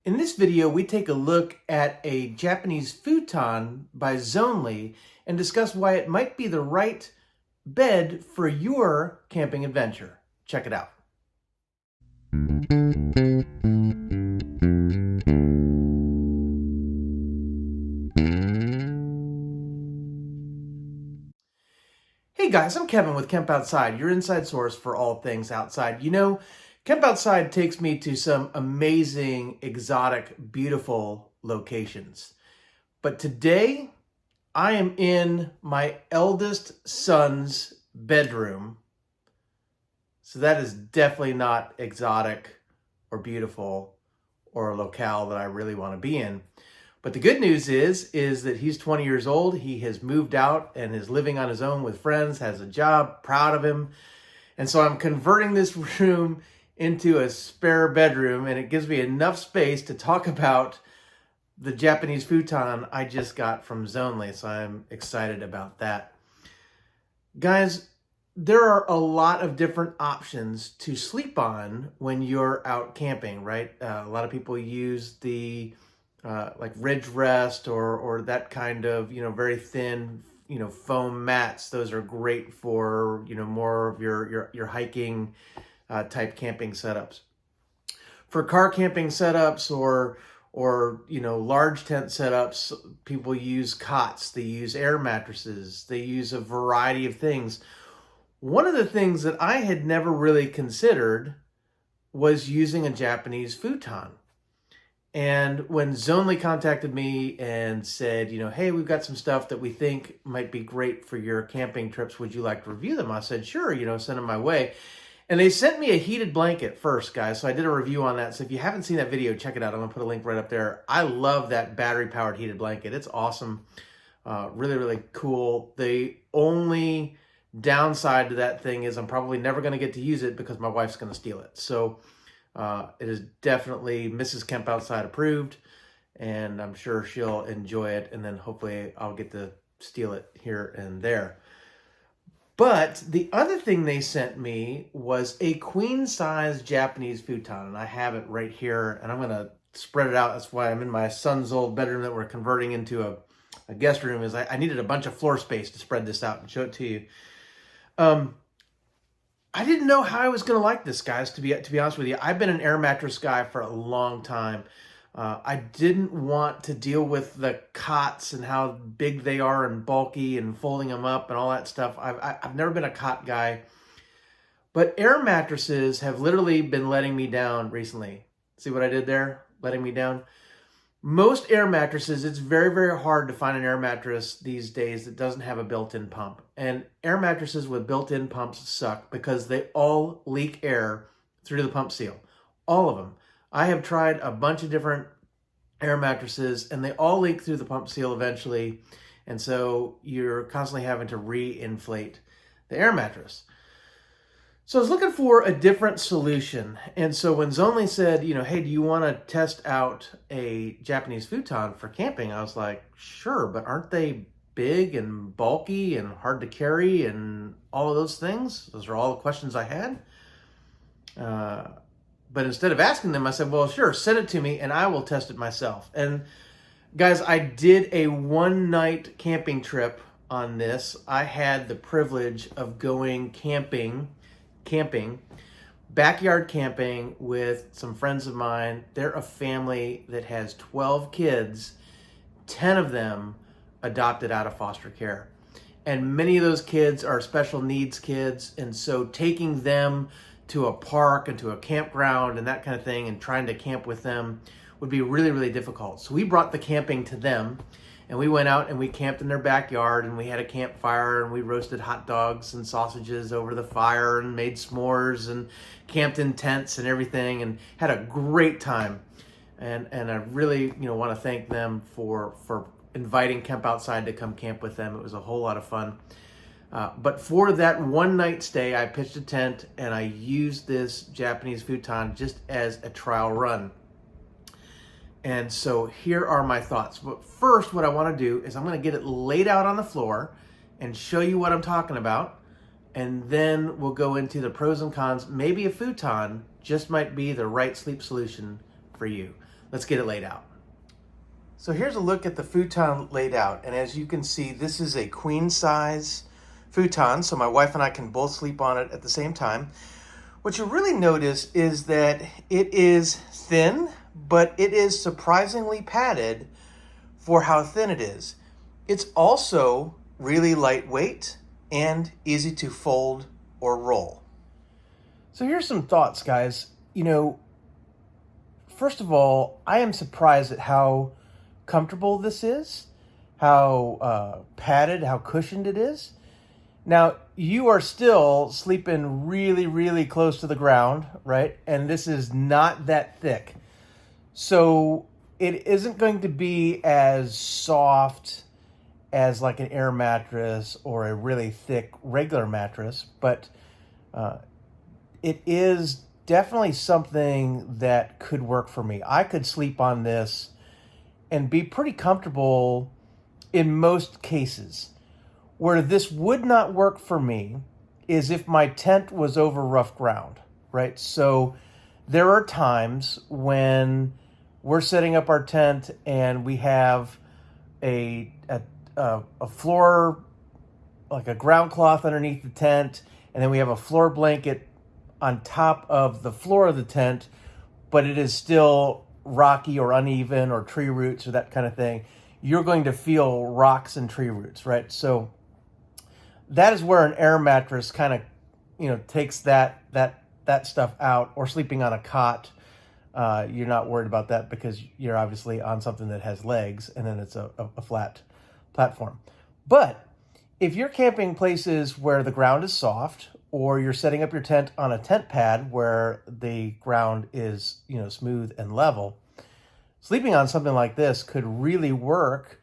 In this video, we take a look at a Japanese futon by Zonli and discuss why it might be the right bed for your camping adventure. Check it out. Hey guys, I'm Kevin with Kemp Outside, your inside source for all things outside. Kemp Outside takes me to some amazing, exotic, beautiful locations. But today, I am in my eldest son's bedroom. So that is definitely not exotic or beautiful or a locale that I really want to be in. But the good news is that he's 20 years old. He has moved out and is living on his own with friends, has a job, proud of him. And so I'm converting this room into a spare bedroom, and it gives me enough space to talk about the Japanese futon I just got from Zonli. So I'm excited about that. Guys, there are a lot of different options to sleep on when you're out camping, right? A lot of people use the like ridge rest or that kind of, very thin, foam mats. Those are great for, more of your hiking type camping setups. For car camping setups or large tent setups, people use cots, they use air mattresses, they use a variety of things. One of the things that I had never really considered was using a Japanese futon. And when Zonli contacted me and said, hey, we've got some stuff that we think might be great for your camping trips. Would you like to review them? I said, sure, send them my way. And they sent me a heated blanket first, guys. So I did a review on that. So if you haven't seen that video, check it out. I'm gonna put a link right up there. I love that battery-powered heated blanket. It's awesome. Really, really cool. The only downside to that thing is I'm probably never gonna get to use it because my wife's gonna steal it. So it is definitely Mrs. Kemp Outside approved, and I'm sure she'll enjoy it, and then hopefully I'll get to steal it here and there. But the other thing they sent me was a queen-size Japanese futon, and I have it right here, and I'm going to spread it out. That's why I'm in my son's old bedroom that we're converting into a guest room. I needed a bunch of floor space to spread this out and show it to you. I didn't know how I was going to like this, guys, to be honest with you. I've been an air mattress guy for a long time. I didn't want to deal with the cots and how big they are and bulky and folding them up and all that stuff. I've never been a cot guy. But air mattresses have literally been letting me down recently. See what I did there? Letting me down. Most air mattresses, it's very, very hard to find an air mattress these days that doesn't have a built-in pump. And air mattresses with built-in pumps suck because they all leak air through the pump seal. All of them. I have tried a bunch of different air mattresses and they all leak through the pump seal eventually. And so you're constantly having to re-inflate the air mattress. So I was looking for a different solution. And so when Zonli said, hey, do you want to test out a Japanese futon for camping? I was like, sure, but aren't they big and bulky and hard to carry and all of those things? Those are all the questions I had. But instead of asking them, I said, well, sure, send it to me and I will test it myself. And guys, I did a one-night camping trip on this. I had the privilege of going camping, backyard camping with some friends of mine. They're a family that has 12 kids, 10 of them adopted out of foster care. And many of those kids are special needs kids. And so taking them to a park and to a campground and that kind of thing and trying to camp with them would be really, really difficult. So we brought the camping to them. And we went out and we camped in their backyard and we had a campfire and we roasted hot dogs and sausages over the fire and made s'mores and camped in tents and everything and had a great time. And I really, want to thank them for inviting Kemp Outside to come camp with them. It was a whole lot of fun. But for that one night stay, I pitched a tent and I used this Japanese futon just as a trial run. And so here are my thoughts. But first, what I want to do is I'm going to get it laid out on the floor and show you what I'm talking about. And then we'll go into the pros and cons. Maybe a futon just might be the right sleep solution for you. Let's get it laid out. So here's a look at the futon laid out. And as you can see, this is a queen size futon. So my wife and I can both sleep on it at the same time. What you'll really notice is that it is thin, but it is surprisingly padded for how thin it is. It's also really lightweight and easy to fold or roll. So here's some thoughts, guys. First of all, I am surprised at how comfortable this is, how padded, how cushioned it is. Now, you are still sleeping really, really close to the ground, right? And this is not that thick. So it isn't going to be as soft as like an air mattress or a really thick regular mattress, but it is definitely something that could work for me. I could sleep on this and be pretty comfortable in most cases. Where this would not work for me is if my tent was over rough ground, right? So there are times when we're setting up our tent and we have a floor, like a ground cloth underneath the tent, and then we have a floor blanket on top of the floor of the tent, but it is still rocky or uneven or tree roots or that kind of thing. You're going to feel rocks and tree roots, right? So that is where an air mattress kind of, takes that stuff out. Or sleeping on a cot, you're not worried about that because you're obviously on something that has legs, and then it's a flat platform. But if you're camping places where the ground is soft, or you're setting up your tent on a tent pad where the ground is, smooth and level, sleeping on something like this could really work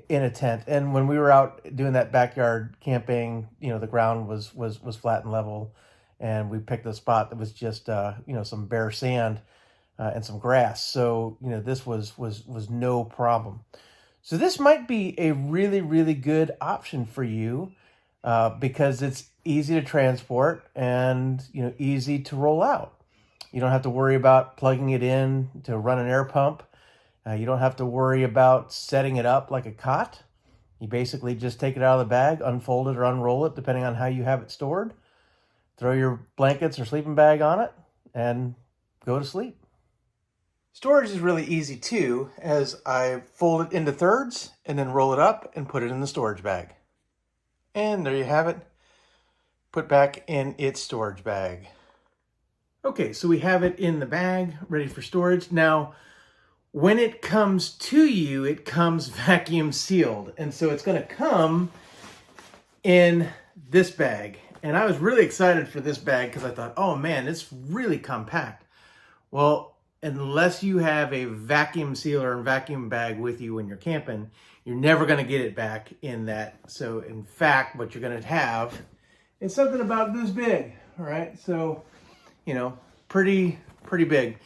in a tent. And when we were out doing that backyard camping, the ground was flat and level, and we picked a spot that was just some bare sand and some grass. So this was no problem. So this might be a really, really good option for you because it's easy to transport and easy to roll out. You don't have to worry about plugging it in to run an air pump. You don't have to worry about setting it up like a cot. You basically just take it out of the bag, unfold it or unroll it, depending on how you have it stored. Throw your blankets or sleeping bag on it and go to sleep. Storage is really easy too, as I fold it into thirds and then roll it up and put it in the storage bag. And there you have it, put back in its storage bag. Okay, so we have it in the bag, ready for storage. Now, when it comes to you, it comes vacuum sealed. And so it's going to come in this bag. And I was really excited for this bag because I thought, oh man, it's really compact. Well, unless you have a vacuum sealer and vacuum bag with you when you're camping, you're never going to get it back in that. So in fact, what you're going to have is something about this big. All right. So, pretty big.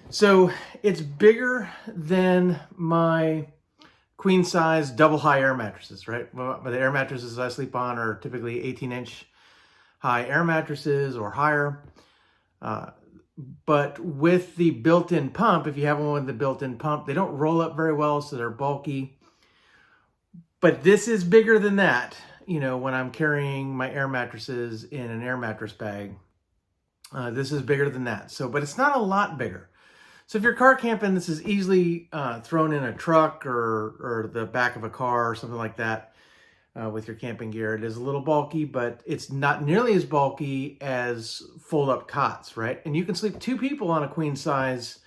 So it's bigger than my queen size double high air mattresses, right? Well, the air mattresses I sleep on are typically 18-inch high air mattresses or higher. But with the built-in pump, if you have one with the built-in pump, they don't roll up very well, so they're bulky. But this is bigger than that, when I'm carrying my air mattresses in an air mattress bag. This is bigger than that. So, but it's not a lot bigger. So if you're car camping, this is easily thrown in a truck or the back of a car or something like that with your camping gear. It is a little bulky, but it's not nearly as bulky as fold-up cots, right? And you can sleep 2 people on a queen size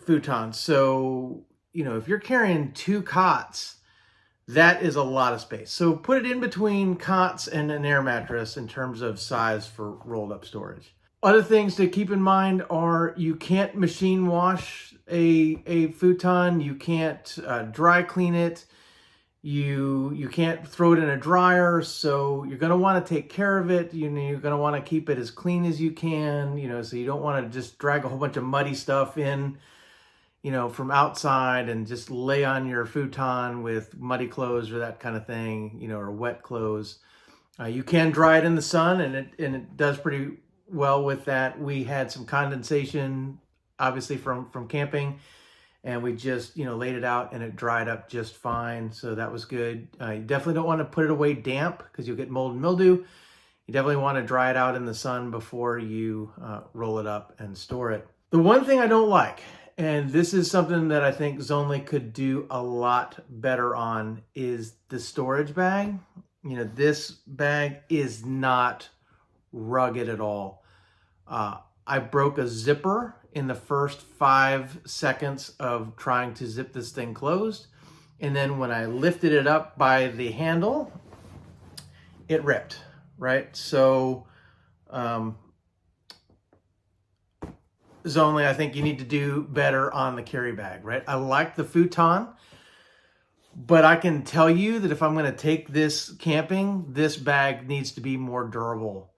futon. So, if you're carrying 2 cots, that is a lot of space. So put it in between cots and an air mattress in terms of size for rolled up storage. Other things to keep in mind are you can't machine wash a futon. You can't dry clean it. You can't throw it in a dryer. So you're going to want to take care of it. You're going to want to keep it as clean as you can, so you don't want to just drag a whole bunch of muddy stuff in, from outside and just lay on your futon with muddy clothes or that kind of thing, or wet clothes. You can dry it in the sun, and it does pretty well with that. We had some condensation obviously from camping, and we just, laid it out and it dried up just fine. So that was good. You definitely don't want to put it away damp because you'll get mold and mildew. You definitely want to dry it out in the sun before you roll it up and store it. The one thing I don't like, and this is something that I think Zonli could do a lot better on, is the storage bag. This bag is not rugged at all. I broke a zipper in the first 5 seconds of trying to zip this thing closed. And then when I lifted it up by the handle, it ripped, right? So, Zonli, I think you need to do better on the carry bag, right? I like the futon, but I can tell you that if I'm going to take this camping, this bag needs to be more durable.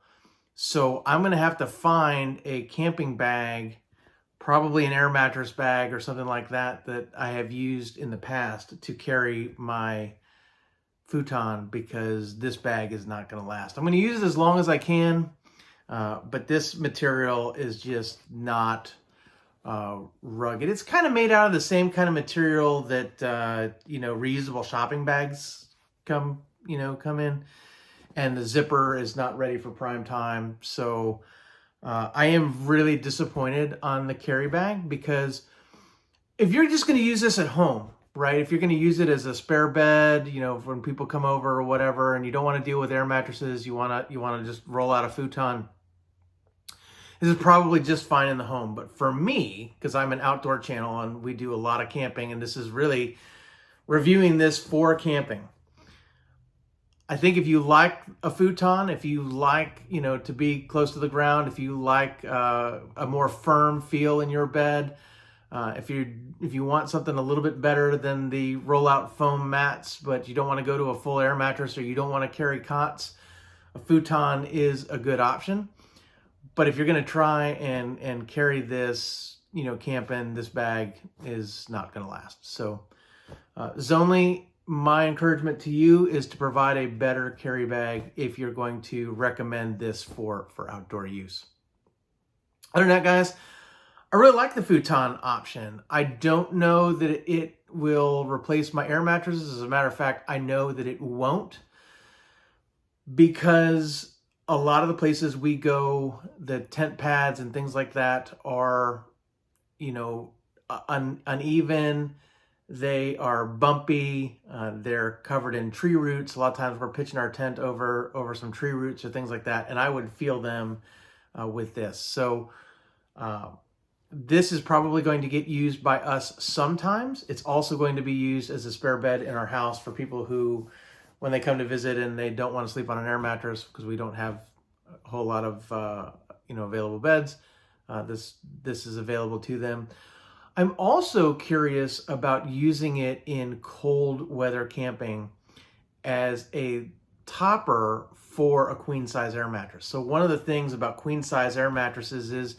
So I'm going to have to find a camping bag, probably an air mattress bag or something like that, that I have used in the past to carry my futon, because this bag is not going to last. I'm going to use it as long as I can. But this material is just not rugged. It's kind of made out of the same kind of material that, reusable shopping bags come in. And the zipper is not ready for prime time. So I am really disappointed on the carry bag, because if you're just going to use this at home, right? If you're going to use it as a spare bed, when people come over or whatever, and you don't want to deal with air mattresses, you want to just roll out a futon, this is probably just fine in the home. But for me, because I'm an outdoor channel and we do a lot of camping, and this is really reviewing this for camping, I think if you like a futon, if you like, to be close to the ground, if you like a more firm feel in your bed, if you want something a little bit better than the rollout foam mats, but you don't want to go to a full air mattress, or you don't want to carry cots, a futon is a good option. But if you're going to try and carry this, camping, this bag is not going to last. So Zonli, my encouragement to you is to provide a better carry bag if you're going to recommend this for outdoor use. Other than that, guys, I really like the futon option. I don't know that it will replace my air mattresses. As a matter of fact, I know that it won't, because a lot of the places we go, the tent pads and things like that are, uneven. They are bumpy. They're covered in tree roots. A lot of times we're pitching our tent over some tree roots or things like that, and I would feel them with this. So this is probably going to get used by us sometimes. It's also going to be used as a spare bed in our house for people who, when they come to visit and they don't want to sleep on an air mattress because we don't have a whole lot of available beds, this is available to them. I'm also curious about using it in cold weather camping as a topper for a queen size air mattress. So one of the things about queen size air mattresses is,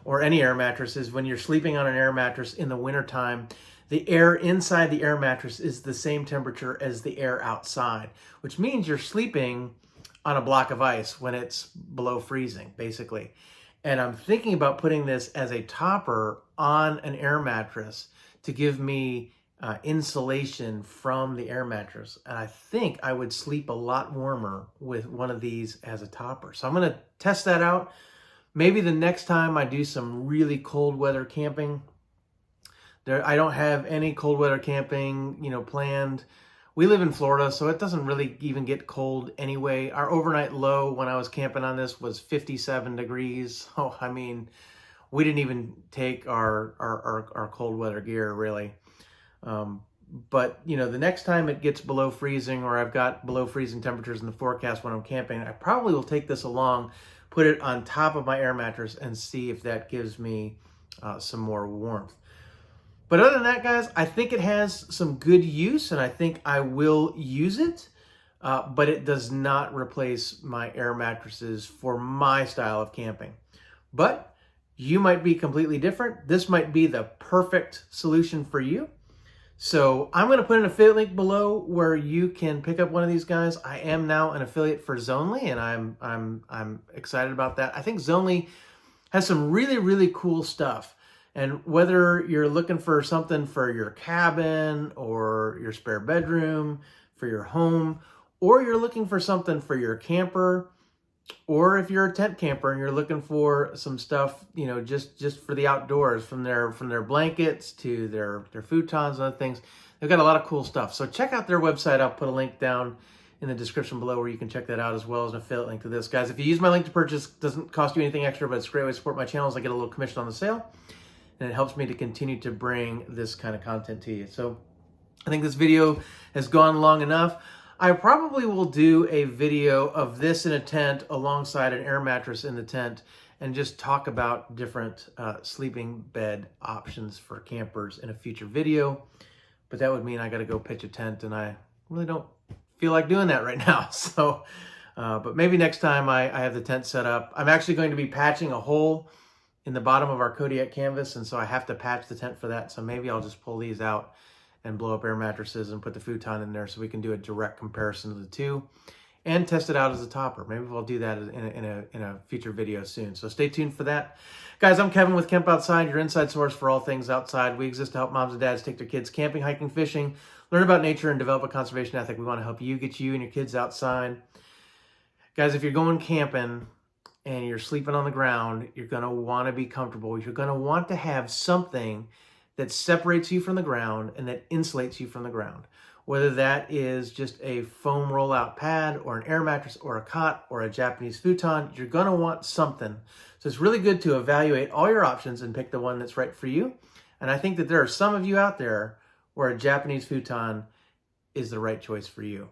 or any air mattress, is when you're sleeping on an air mattress in the wintertime, the air inside the air mattress is the same temperature as the air outside, which means you're sleeping on a block of ice when it's below freezing, basically. And I'm thinking about putting this as a topper on an air mattress to give me insulation from the air mattress. And I think I would sleep a lot warmer with one of these as a topper. So I'm going to test that out. Maybe the next time I do some really cold weather camping. I don't have any cold weather camping, planned. We live in Florida, so it doesn't really even get cold anyway. Our overnight low when I was camping on this was 57 degrees. Oh, I mean, we didn't even take our cold weather gear, really. But, the next time it gets below freezing, or I've got below freezing temperatures in the forecast when I'm camping, I probably will take this along, put it on top of my air mattress, and see if that gives me some more warmth. But other than that, guys, I think it has some good use, and I think I will use it, but it does not replace my air mattresses for my style of camping. But you might be completely different. This might be the perfect solution for you. So I'm going to put an affiliate link below where you can pick up one of these guys. I am now an affiliate for Zonli, and I'm excited about that. I think Zonli has some really, really cool stuff. And whether you're looking for something for your cabin or your spare bedroom, for your home, or you're looking for something for your camper, or if you're a tent camper and you're looking for some stuff, just for the outdoors, from their blankets to their futons and other things, they've got a lot of cool stuff. So check out their website. I'll put a link down in the description below where you can check that out, as well as an affiliate link to this. Guys, if you use my link to purchase, it doesn't cost you anything extra, but it's a great way to support my channel as I get a little commission on the sale, and it helps me to continue to bring this kind of content to you. So I think this video has gone long enough. I probably will do a video of this in a tent alongside an air mattress in the tent and just talk about different sleeping bed options for campers in a future video. But that would mean I got to go pitch a tent, and I really don't feel like doing that right now. So, but maybe next time I have the tent set up. I'm actually going to be patching a hole in the bottom of our Kodiak canvas, and so I have to patch the tent for that. So maybe I'll just pull these out and blow up air mattresses and put the futon in there so we can do a direct comparison of the two and test it out as a topper. Maybe we'll do that in a future video soon. So stay tuned for that. Guys, I'm Kevin with Camp Outside, your inside source for all things outside. We exist to help moms and dads take their kids camping, hiking, fishing, learn about nature, and develop a conservation ethic. We want to help you get you and your kids outside. Guys, if you're going camping and you're sleeping on the ground, you're going to want to be comfortable. You're going to want to have something that separates you from the ground and that insulates you from the ground. Whether that is just a foam rollout pad or an air mattress or a cot or a Japanese futon, you're going to want something. So it's really good to evaluate all your options and pick the one that's right for you. And I think that there are some of you out there where a Japanese futon is the right choice for you.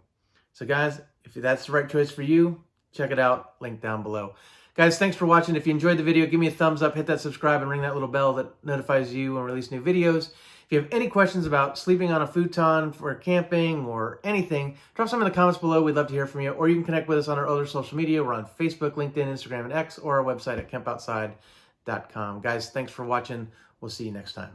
So guys, if that's the right choice for you, check it out, link down below. Guys, thanks for watching. If you enjoyed the video, give me a thumbs up, hit that subscribe, and ring that little bell that notifies you when I release new videos. If you have any questions about sleeping on a futon for camping or anything, drop some in the comments below. We'd love to hear from you. Or you can connect with us on our other social media. We're on Facebook, LinkedIn, Instagram, and X, or our website at campoutside.com. Guys, thanks for watching. We'll see you next time.